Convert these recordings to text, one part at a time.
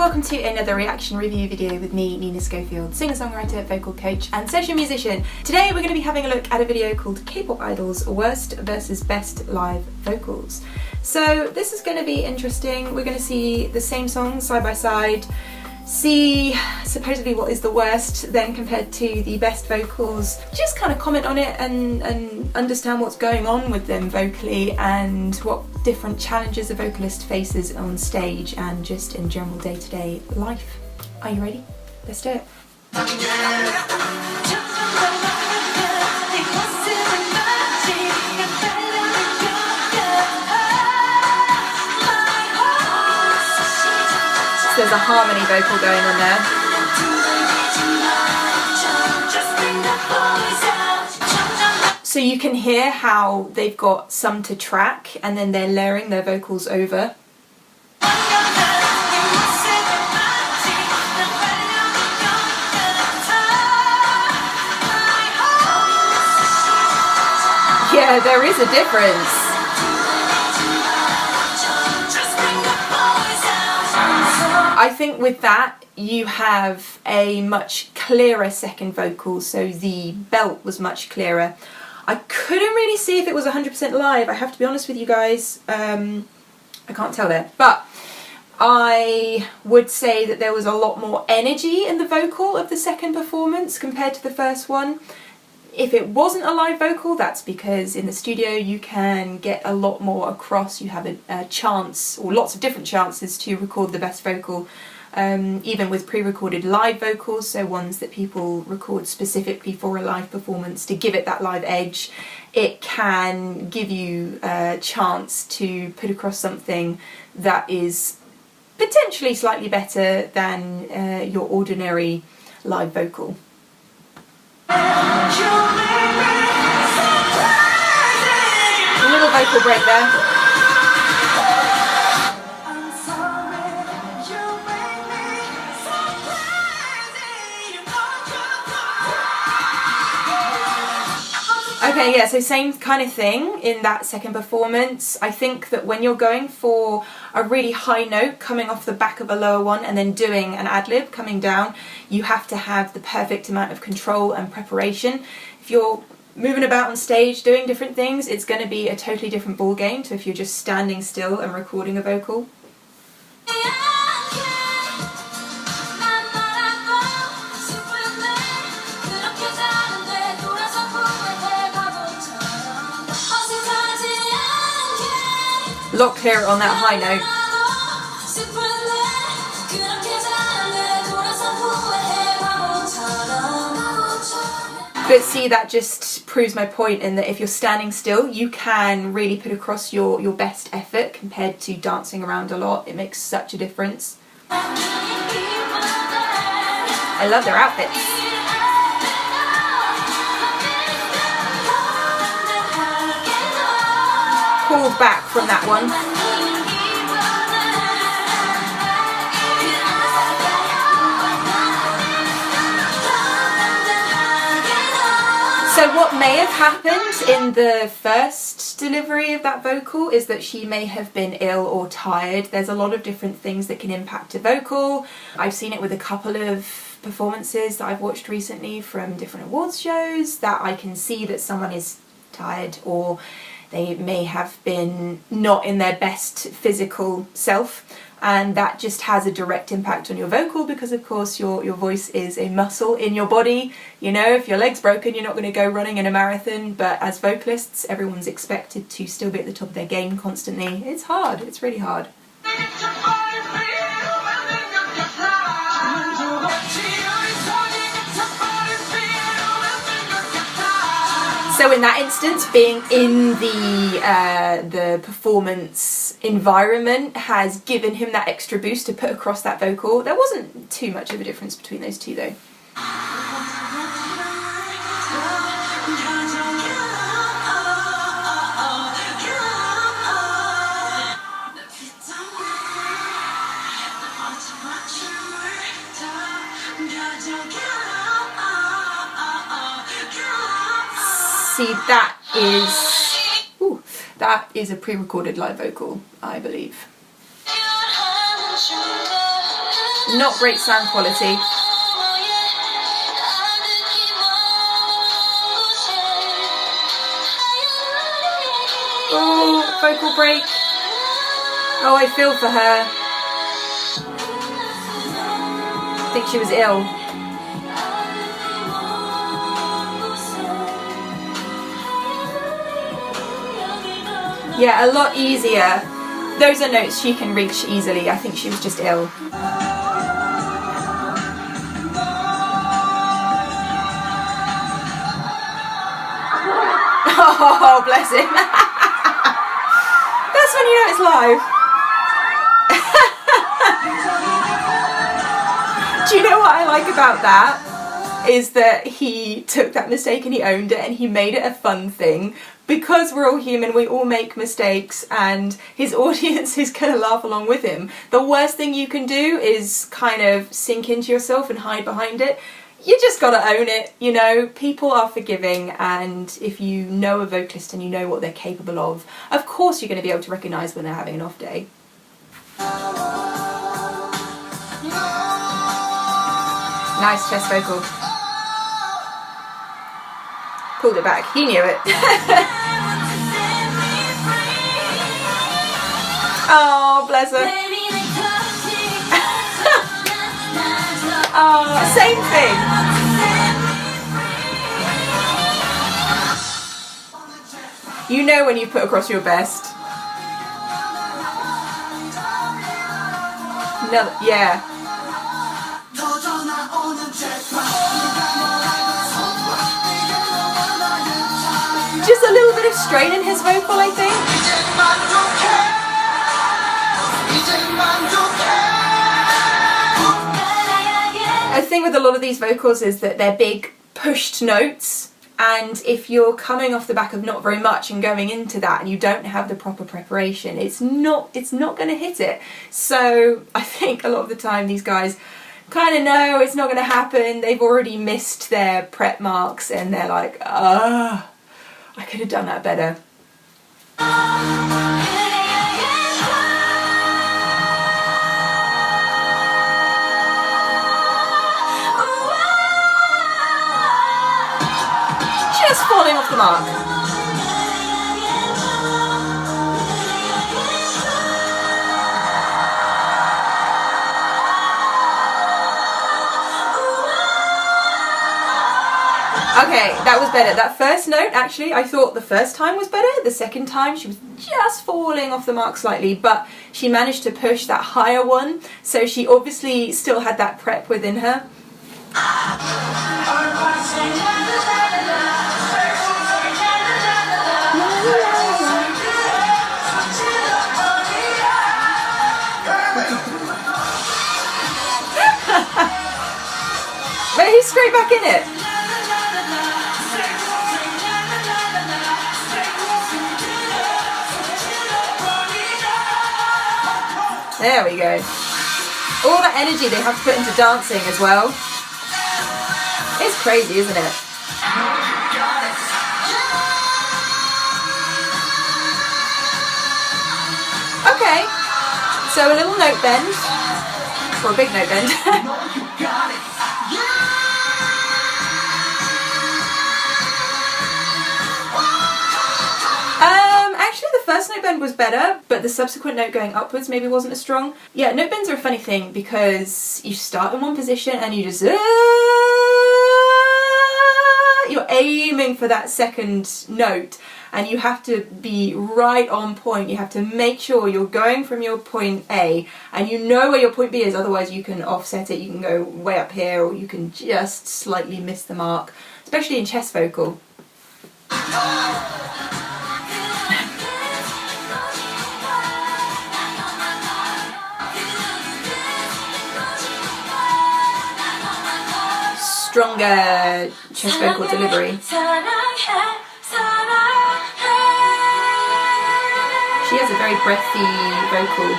welcome to another reaction review video with me, Nina Schofield, singer-songwriter, vocal coach and session musician. Today we're going to be having a look at a video called K-pop Idols Worst versus Best Live Vocals. So this is going to be interesting. We're going to see the same songs side by side, see supposedly what is the worst then compared to the best vocals, just kind of comment on it and understand what's going on with them vocally and what different challenges a vocalist faces on stage and just in general day-to-day life. Are you ready? Let's do it. So there's a harmony vocal going on there. So you can hear how they've got some to track and then they're layering their vocals over. Yeah, there is a difference. I think with that you have a much clearer second vocal, so the belt was much clearer. I couldn't really see if it was 100% live, I have to be honest with you guys. I can't tell there, but I would say that there was a lot more energy in the vocal of the second performance compared to the first one. If it wasn't a live vocal, that's because in the studio you can get a lot more across. You have a chance, or lots of different chances, to record the best vocal, even with pre-recorded live vocals, so ones that people record specifically for a live performance to give it that live edge. It can give you a chance to put across something that is potentially slightly better than your ordinary live vocal. A little vocal break there. Okay, yeah, so same kind of thing in that second performance. I think that when you're going for a really high note coming off the back of a lower one and then doing an ad-lib coming down, you have to have the perfect amount of control and preparation. If you're moving about on stage doing different things, it's going to be a totally different ball game to if you're just standing still and recording a vocal. A lot clearer on that high note. But see, that just proves my point in that if you're standing still, you can really put across your best effort compared to dancing around a lot. It makes such a difference. I love their outfits. Pulled back from that one. So what may have happened in the first delivery of that vocal is that she may have been ill or tired. There's a lot of different things that can impact a vocal. I've seen it with a couple of performances that I've watched recently from different awards shows, that I can see that someone is tired or they may have been not in their best physical self, and that just has a direct impact on your vocal because of course your voice is a muscle in your body. You know, if your leg's broken you're not going to go running in a marathon, but as vocalists everyone's expected to still be at the top of their game constantly. It's hard, it's really hard. So in that instance, being in the performance environment has given him that extra boost to put across that vocal. There wasn't too much of a difference between those two though. See, that is a pre-recorded live vocal, I believe. Not great sound quality. Oh, vocal break. Oh, I feel for her. I think she was ill. Yeah, a lot easier. Those are notes she can reach easily. I think she was just ill. Oh, bless him. That's when you know it's live. Do you know what I like about that? Is that he took that mistake and he owned it and he made it a fun thing. Because we're all human, we all make mistakes, and his audience is going to laugh along with him. The worst thing you can do is kind of sink into yourself and hide behind it. You just got to own it, you know. People are forgiving, and if you know a vocalist and you know what they're capable of course you're going to be able to recognise when they're having an off day. Nice chest vocal. Pulled it back. He knew it. Oh, bless her. Oh, same thing. You know when you put across your best. No, yeah. Just a little bit of strain in his vocal, I think. The thing with a lot of these vocals is that they're big pushed notes, and if you're coming off the back of not very much and going into that and you don't have the proper preparation, it's not going to hit it. So I think a lot of the time these guys kind of know it's not going to happen. They've already missed their prep marks and they're like, ah, I could have done that better. Just falling off the mark. Okay, that was better. That first note, actually, I thought the first time was better. The second time, she was just falling off the mark slightly, but she managed to push that higher one, so she obviously still had that prep within her. But he's straight back in it. There we go. All that energy they have to put into dancing as well. It's crazy, isn't it? Okay, so a little note bend, or a big note bend. Actually, the first note bend was better, but the subsequent note going upwards maybe wasn't as strong. Yeah, note bends are a funny thing because you start in one position and you just you're aiming for that second note, and you have to be right on point. You have to make sure you're going from your point A and you know where your point B is, otherwise you can offset it, you can go way up here, or you can just slightly miss the mark, especially in chest vocal. Stronger chest vocal delivery. She has a very breathy vocal.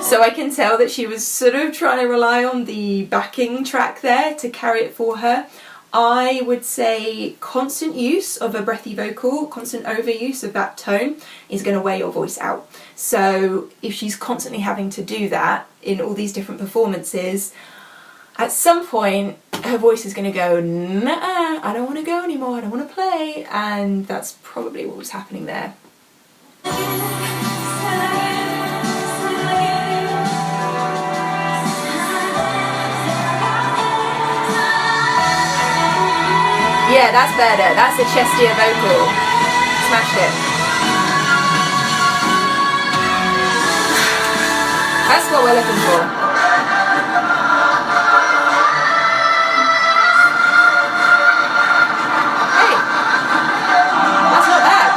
So I can tell that she was sort of trying to rely on the backing track there to carry it for her. I would say constant use of a breathy vocal, constant overuse of that tone is going to wear your voice out. So if she's constantly having to do that in all these different performances, at some point her voice is going to go, nah, I don't want to go anymore, I don't want to play, and that's probably what was happening there. Yeah, that's better. That's a chestier vocal. Smashed it. That's what we're looking for. Hey, that's not bad.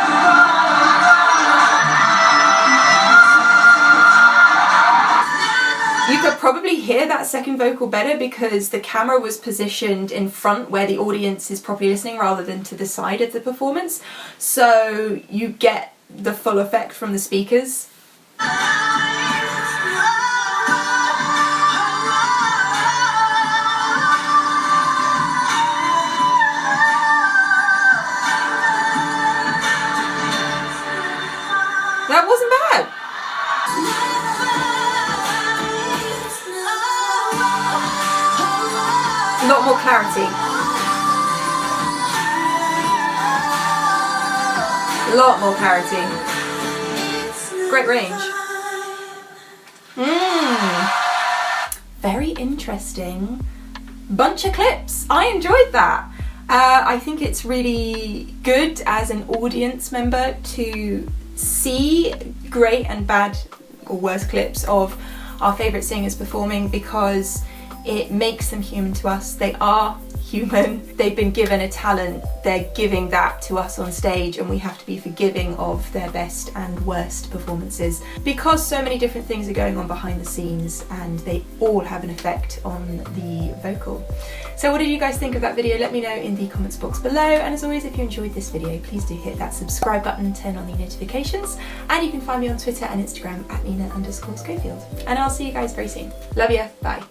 You could probably hear that second vocal better because the camera was positioned in front where the audience is properly listening rather than to the side of the performance. So you get the full effect from the speakers. That wasn't bad. A lot more clarity. A lot more clarity. Great range. Very interesting bunch of clips. I enjoyed that. I think it's really good as an audience member to see great and bad or worse clips of our favourite singers performing, because it makes them human to us. They are human. They've been given a talent. They're giving that to us on stage, and we have to be forgiving of their best and worst performances because so many different things are going on behind the scenes and they all have an effect on the vocal. So what did you guys think of that video? Let me know in the comments box below, and as always, if you enjoyed this video, please do hit that subscribe button, turn on the notifications, and you can find me on Twitter and Instagram at Nina_Schofield. And I'll see you guys very soon. Love ya, bye.